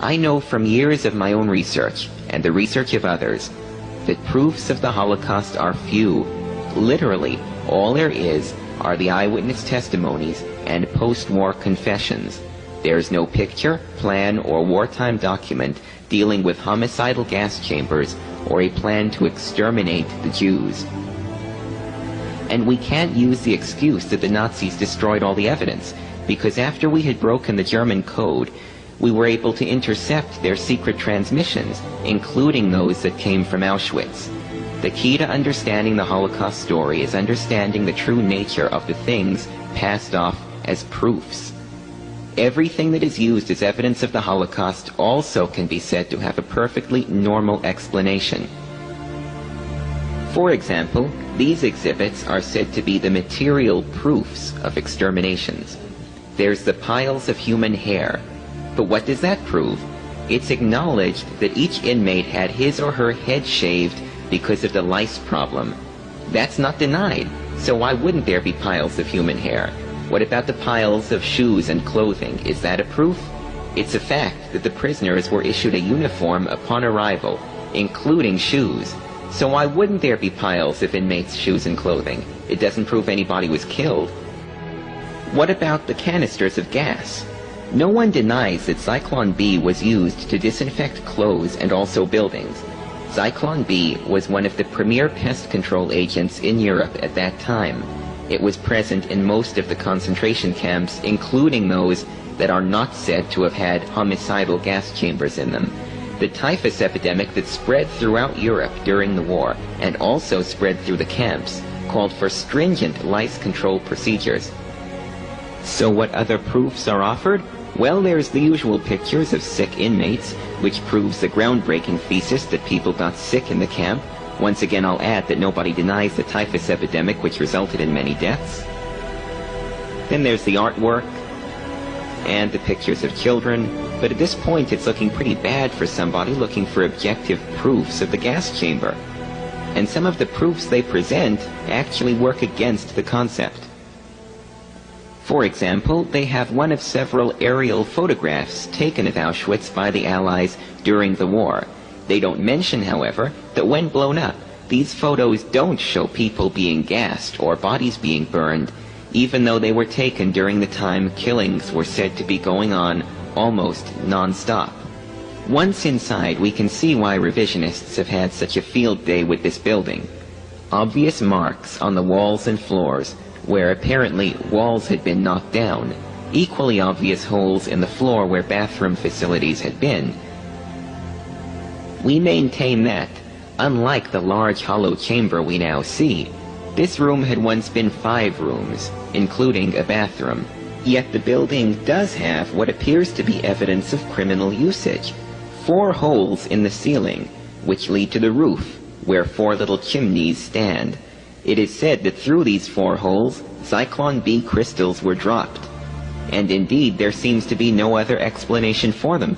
I know from years of my own research, and the research of others, that proofs of the Holocaust are few. Literally, all there is are the eyewitness testimonies and post-war confessions. There's no picture, plan, or wartime document dealing with homicidal gas chambers or a plan to exterminate the Jews. And we can't use the excuse that the Nazis destroyed all the evidence, because after we had broken the German code, we were able to intercept their secret transmissions, including those that came from Auschwitz. The key to understanding the Holocaust story is understanding the true nature of the things passed off as proofs. Everything that is used as evidence of the Holocaust also can be said to have a perfectly normal explanation. For example, these exhibits are said to be the material proofs of exterminations. There's the piles of human hair. But what does that prove? It's acknowledged that each inmate had his or her head shaved because of the lice problem. That's not denied, so why wouldn't there be piles of human hair? What about the piles of shoes and clothing? Is that a proof? It's a fact that the prisoners were issued a uniform upon arrival, including shoes. So why wouldn't there be piles of inmates' shoes and clothing? It doesn't prove anybody was killed. What about the canisters of gas? No one denies that Zyklon B was used to disinfect clothes and also buildings. Zyklon B was one of the premier pest control agents in Europe at that time. It was present in most of the concentration camps, including those that are not said to have had homicidal gas chambers in them. The typhus epidemic that spread throughout Europe during the war, and also spread through the camps, called for stringent lice control procedures. So what other proofs are offered? Well, there's the usual pictures of sick inmates, which proves the groundbreaking thesis that people got sick in the camp. Once again, I'll add that nobody denies the typhus epidemic, which resulted in many deaths. Then there's the artwork and the pictures of children, but at this point it's looking pretty bad for somebody looking for objective proofs of the gas chamber. And some of the proofs they present actually work against the concept. For example, they have one of several aerial photographs taken of Auschwitz by the Allies during the war. They don't mention, however, that when blown up, these photos don't show people being gassed or bodies being burned, even though they were taken during the time killings were said to be going on almost non-stop. Once inside, we can see why revisionists have had such a field day with this building. Obvious marks on the walls and floors, where apparently walls had been knocked down. Equally obvious holes in the floor where bathroom facilities had been. We maintain that, unlike the large hollow chamber we now see, this room had once been 5 rooms, including a bathroom. Yet the building does have what appears to be evidence of criminal usage. 4 holes in the ceiling, which lead to the roof, where 4 little chimneys stand. It is said that through these 4 holes, Zyklon B crystals were dropped. And indeed, there seems to be no other explanation for them.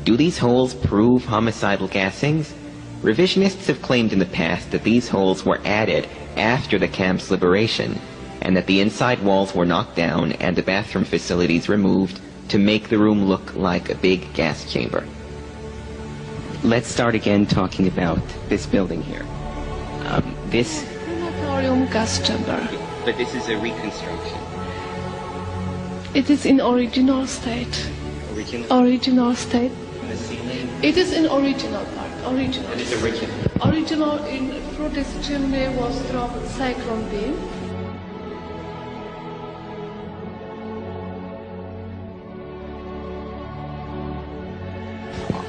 Do these holes prove homicidal gassings? Revisionists have claimed in the past that these holes were added after the camp's liberation, and that the inside walls were knocked down and the bathroom facilities removed to make the room look like a big gas chamber. Let's start again talking about this building here. This gas chamber. But this is a reconstruction. It is in original state. Original state. The ceiling? It is in original part. Original. It is original. Original in through this chimney was dropped Zyklon B.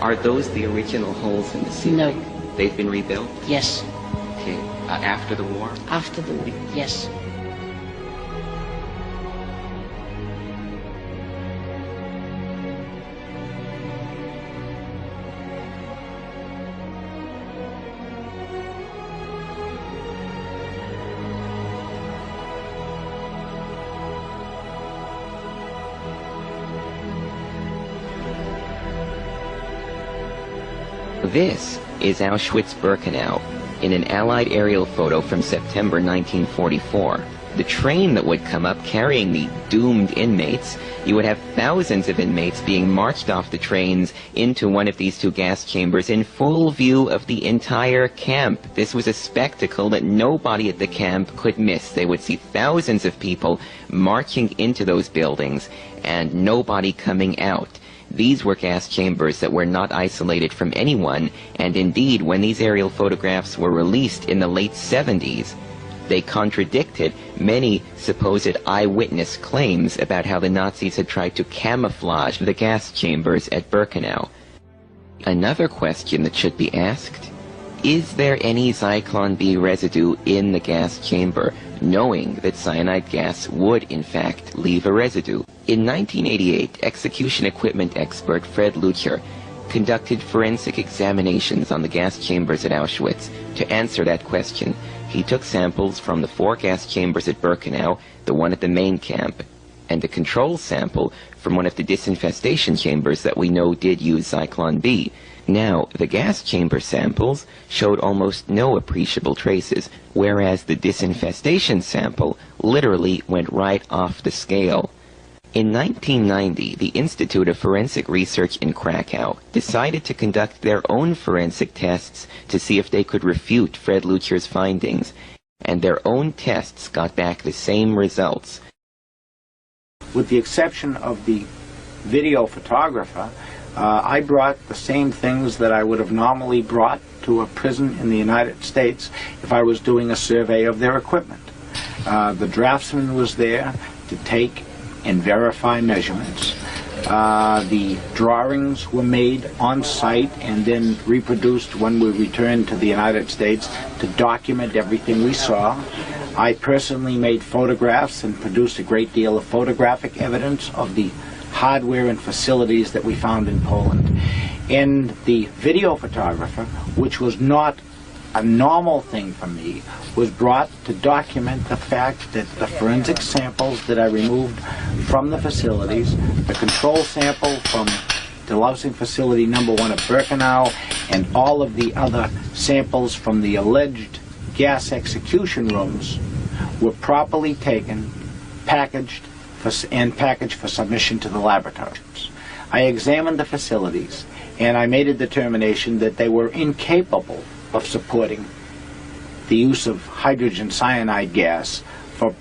Are those the original holes in the ceiling? No. They've been rebuilt? Yes. Okay. After the war? After the war, yes. This is Auschwitz-Birkenau in an Allied aerial photo from September 1944. the train that would come up carrying the doomed inmates. You would have thousands of inmates being marched off the trains into one of these two gas chambers in full view of the entire camp. This was a spectacle that nobody at the camp could miss. They would see thousands of people marching into those buildings and nobody coming out. These were gas chambers that were not isolated from anyone, and indeed, when these aerial photographs were released in the late 70s, they contradicted many supposed eyewitness claims about how the Nazis had tried to camouflage the gas chambers at Birkenau. Another question that should be asked: is there any Zyklon B residue in the gas chamber, knowing that cyanide gas would in fact leave a residue? In 1988, execution equipment expert Fred Lucher conducted forensic examinations on the gas chambers at Auschwitz. To answer that question, he took samples from the 4 gas chambers at Birkenau, the one at the main camp, and a control sample from one of the disinfestation chambers that we know did use Zyklon B. Now, the gas chamber samples showed almost no appreciable traces, whereas the disinfestation sample literally went right off the scale. In 1990, the Institute of Forensic Research in Krakow decided to conduct their own forensic tests to see if they could refute Fred Lucher's findings, and their own tests got back the same results. With the exception of the video photographer, I brought the same things that I would have normally brought to a prison in the United States if I was doing a survey of their equipment. The draftsman was there to take and verify measurements. The drawings were made on site and then reproduced when we returned to the United States to document everything we saw. I personally made photographs and produced a great deal of photographic evidence of the hardware and facilities that we found in Poland. And the video photographer, which was not a normal thing for me, was brought to document the fact that the forensic samples that I removed from the facilities, the control sample from delousing facility number 1 at Birkenau, and all of the other samples from the alleged gas execution rooms were properly taken, packaged for submission to the laboratories. I examined the facilities and I made a determination that they were incapable of supporting the use of hydrogen cyanide gas for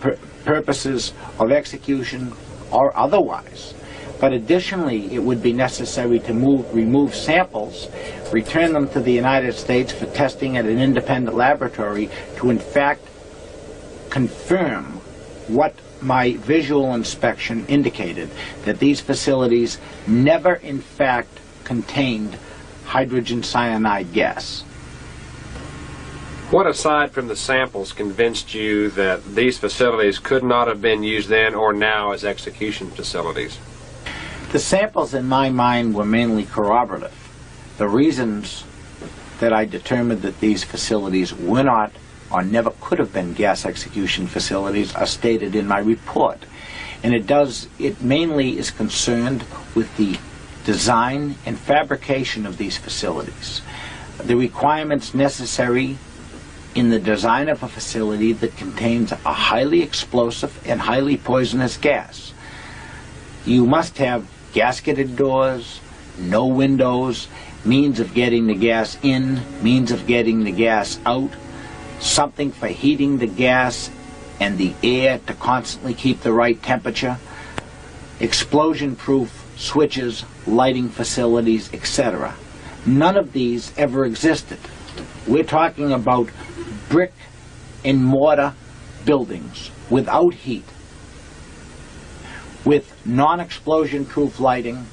purposes of execution or otherwise. But additionally, it would be necessary to remove samples, return them to the United States for testing at an independent laboratory to in fact confirm what my visual inspection indicated, that these facilities never in fact contained hydrogen cyanide gas. What, aside from the samples, convinced you that these facilities could not have been used then or now as execution facilities? The samples in my mind were mainly corroborative. The reasons that I determined that these facilities were not or never could have been gas execution facilities are stated in my report. And it mainly is concerned with the design and fabrication of these facilities. The requirements necessary in the design of a facility that contains a highly explosive and highly poisonous gas. You must have gasketed doors, no windows, means of getting the gas in, means of getting the gas out, something for heating the gas and the air to constantly keep the right temperature, explosion-proof switches, lighting facilities, etc. None of these ever existed. We're talking about brick and mortar buildings without heat, with non-explosion proof lighting,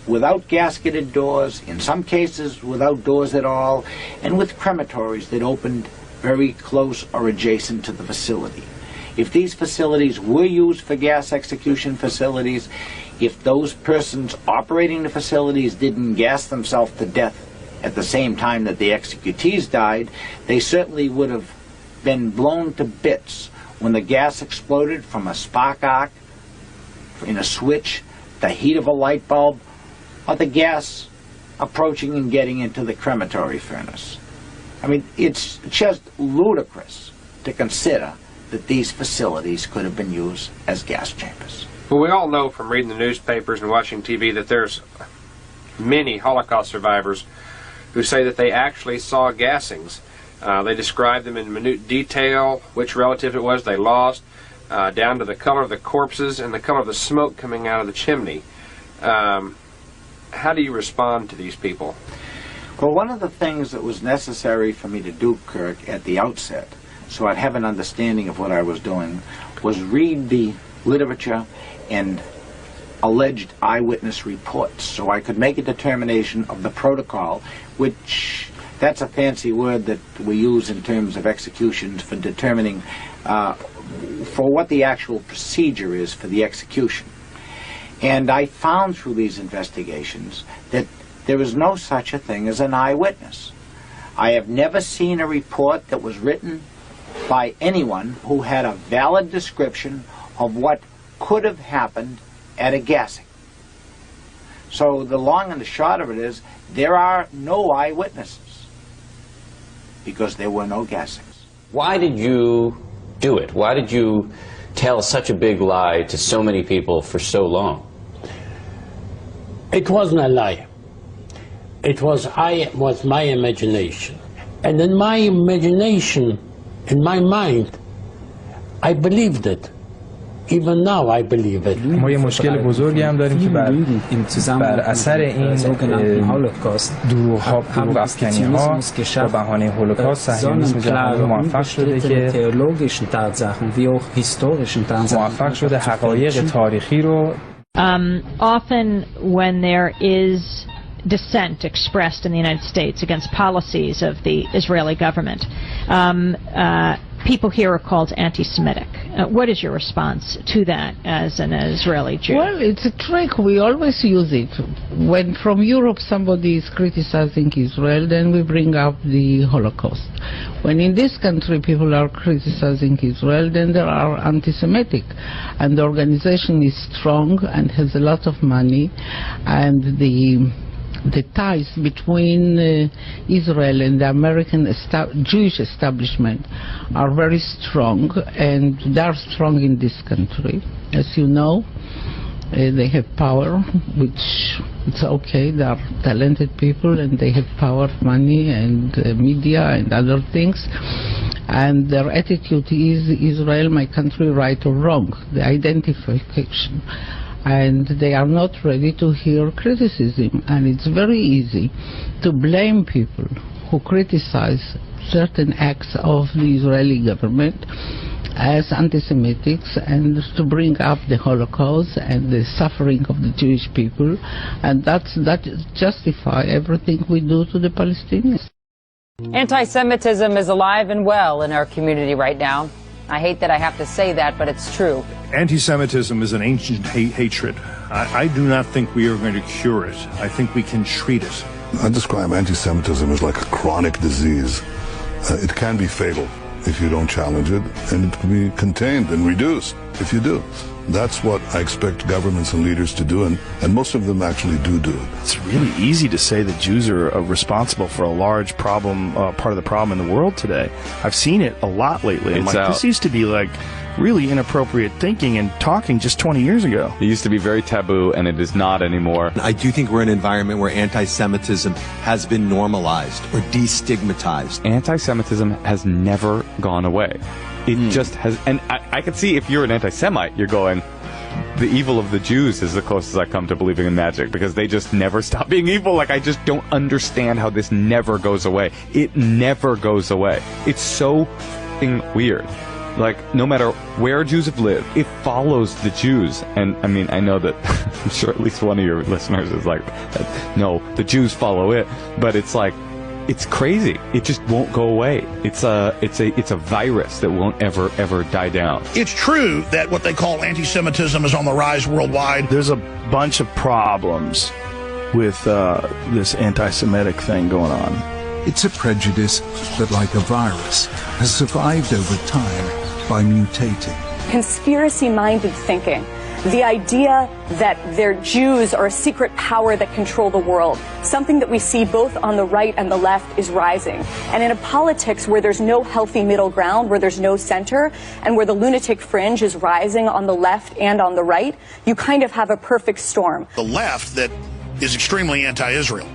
without gasketed doors, in some cases without doors at all, and with crematories that opened very close or adjacent to the facility. If these facilities were used for gas execution facilities, if those persons operating the facilities didn't gas themselves to death at the same time that the executees died, they certainly would have been blown to bits when the gas exploded from a spark arc in a switch, the heat of a light bulb, or the gas approaching and getting into the crematory furnace. I mean, it's just ludicrous to consider that these facilities could have been used as gas chambers. Well, we all know from reading the newspapers and watching TV that there's many Holocaust survivors who say that they actually saw gassings. They described them in minute detail, which relative it was they lost, down to the color of the corpses and the color of the smoke coming out of the chimney. How do you respond to these people? Well, one of the things that was necessary for me to do, Kirk, at the outset, so I'd have an understanding of what I was doing, was read the literature and alleged eyewitness reports, so I could make a determination of the protocol, which, that's a fancy word that we use in terms of executions for determining for what the actual procedure is for the execution. And I found through these investigations that there is no such a thing as an eyewitness. I have never seen a report that was written by anyone who had a valid description of what could have happened at a gassing. So the long and the short of it is, there are no eyewitnesses because there were no gassings. Why did you do it? Why did you tell such a big lie to so many people for so long? It wasn't a lie. It was my imagination. And in my imagination, in my mind, I believed it. Even now I believe it. ما یه مشکل بزرگی هم داریم که بر اثر این دروغ افکنی‌ها با بهانه هولوکاست صهیونیسم جهانی موفق شده که موفق شده حقایق تاریخی رو often when there is dissent expressed in the United States against policies of the Israeli government, people here are called anti-Semitic. What is your response to that as an Israeli Jew? Well, it's a trick. We always use it. When from Europe somebody is criticizing Israel, then we bring up the Holocaust. When in this country people are criticizing Israel, then they are anti-Semitic. And the organization is strong and has a lot of money, and the ties between Israel and the American Jewish establishment are very strong, and they are strong in this country. As you know, they have power, which it's okay. They are talented people, and they have power, money, and media, and other things. And their attitude is Israel, my country, right or wrong, the identification. And they are not ready to hear criticism, and it's very easy to blame people who criticize certain acts of the Israeli government as anti-Semitics, and to bring up the Holocaust and the suffering of the Jewish people, and that justify everything we do to the Palestinians. Anti-Semitism is alive and well in our community right now. I hate that I have to say that, but it's true. Anti-Semitism is an ancient hatred. I do not think we are going to cure it. I think we can treat it. I describe anti-Semitism as like a chronic disease. It can be fatal if you don't challenge it, and it can be contained and reduced if you do. That's what I expect governments and leaders to do, and most of them actually do it. It's really easy to say that Jews are responsible for a large problem, part of the problem in the world today. I've seen it a lot lately. I'm like, this used to be like really inappropriate thinking and talking just 20 years ago. It used to be very taboo, and it is not anymore. I do think we're in an environment where anti-Semitism has been normalized or destigmatized. Anti-Semitism has never gone away. It just has, and I can see if you're an anti-Semite, you're going, the evil of the Jews is the closest I come to believing in magic, because they just never stop being evil. Like, I just don't understand how this never goes away. It never goes away. It's so f***ing weird. Like, no matter where Jews have lived, it follows the Jews. And, I mean, I know that, I'm sure at least one of your listeners is like, no, the Jews follow it. But it's like, it's crazy. It just won't go away. It's a virus that won't ever die down. It's true that what they call anti-Semitism is on the rise worldwide. There's a bunch of problems with this anti-Semitic thing going on. It's a prejudice that, like a virus, has survived over time by mutating. Conspiracy-minded thinking The idea that they're Jews are a secret power that control the world, something that we see both on the right and the left, is rising. And in a politics where there's no healthy middle ground, where there's no center, and where the lunatic fringe is rising on the left and on the right, you kind of have a perfect storm. The left that is extremely anti-Israel.